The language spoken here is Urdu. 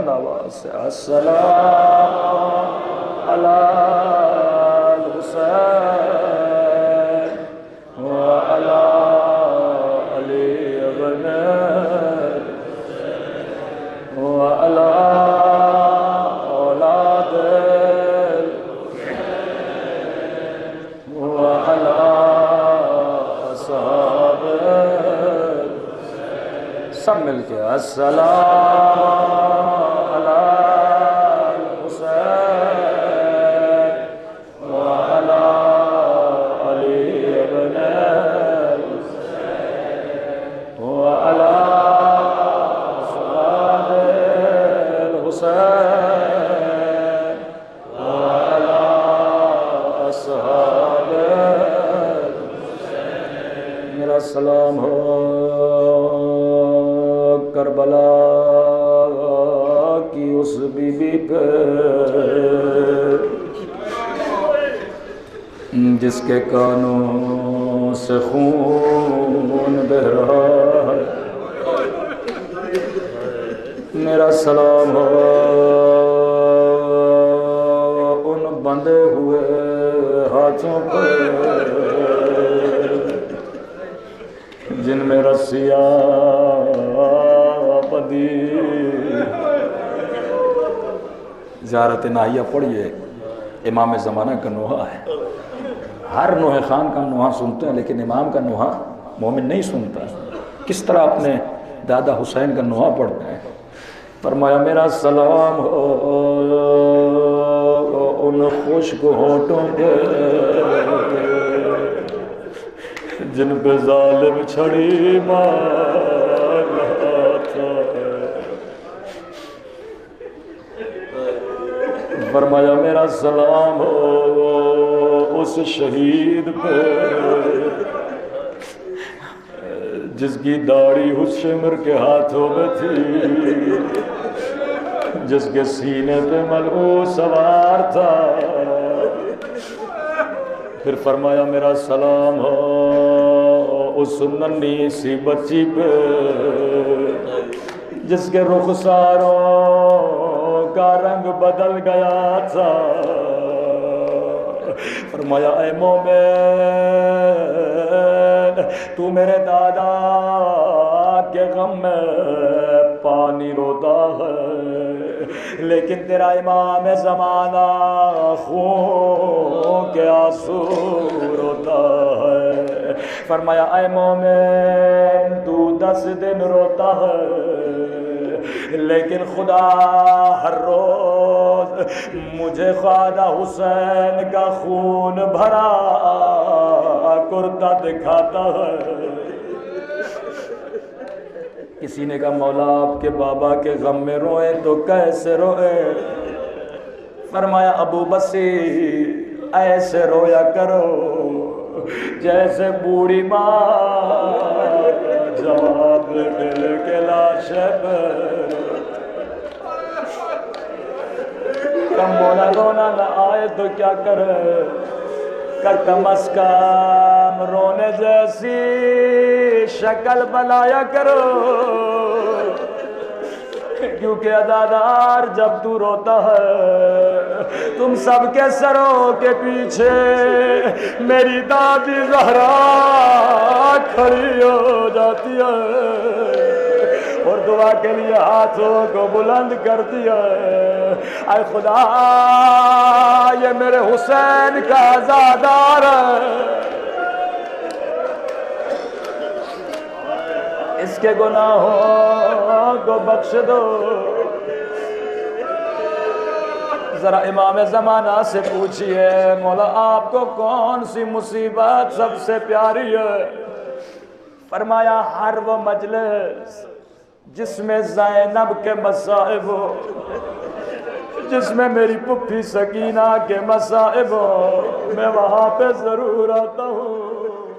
بلند آواز سے السلام علی الحسین وعلی علی ابن وعلی اولاد وعلی اصحاب سب مل کے السلام علی الحسین وعلی علی ابن وعلی اصحاب الحسین وعلی اصحاب میرا سلام ہو کربلا کی اس بی بی پہ جس کے کانوں سے خون بہ رہا ہے میرا سلام ہو ان بندھے ہوئے ہاتھوں پہ جن میں رسیاں بندھی زیارت ناحیہ پڑھیے امام زمانہ کا نوحہ ہے ہر نوحہ خان کا نوحہ سنتے ہیں لیکن امام کا نوحہ مومن نہیں سنتا کس طرح اپنے دادا حسین کا نوحہ پڑھتے ہیں فرمایا میرا سلام ہو ان خشک ہونٹوں پہ جن پہ ظالم چھڑی مار رہا تھا فرمایا میرا سلام ہو اس شہید پہ جس کی داڑھی اس شمر کے ہاتھوں میں تھی جس کے سینے پہ ملعون سوار تھا پھر فرمایا میرا سلام ہو اس ننھی سی بچی پہ جس کے رخساروں کا رنگ بدل گیا تھا فرمایا اے مومن تو میرے دادا کے غم میں پانی روتا ہے لیکن تیرا امام زمانہ خون کے آنسو روتا ہے فرمایا اے مومن تو 10 دن روتا ہے لیکن خدا ہر روز مجھے خواجہ حسین کا خون بھرا کرتا دکھاتا ہے کسی نے کہا مولا آپ کے بابا کے غم میں روئے تو کیسے روئے فرمایا ابو بصیر ایسے رویا کرو جیسے بوڑھی ماں جواب مل کے لاش پر کم مولا رونا نہ آئے تو کیا کرے کہ کم از کم رونے جیسی شکل بنایا کرو کیونکہ عزادار جب تو روتا ہے تم سب کے سروں کے پیچھے میری دادی زہرا کھڑی ہو جاتی ہے اور دعا کے لیے ہاتھوں کو بلند کرتی ہے اے خدا یہ میرے حسین کا عزادار ہے اس کے گناہوں کو بخش دو ذرا امام زمانہ سے پوچھئے مولا آپ کو کون سی مصیبت سب سے پیاری ہے فرمایا ہر وہ مجلس جس میں زینب کے مصائب ہو جس میں میری پھپھی سکینہ کے مصائب ہو میں وہاں پہ ضرور آتا ہوں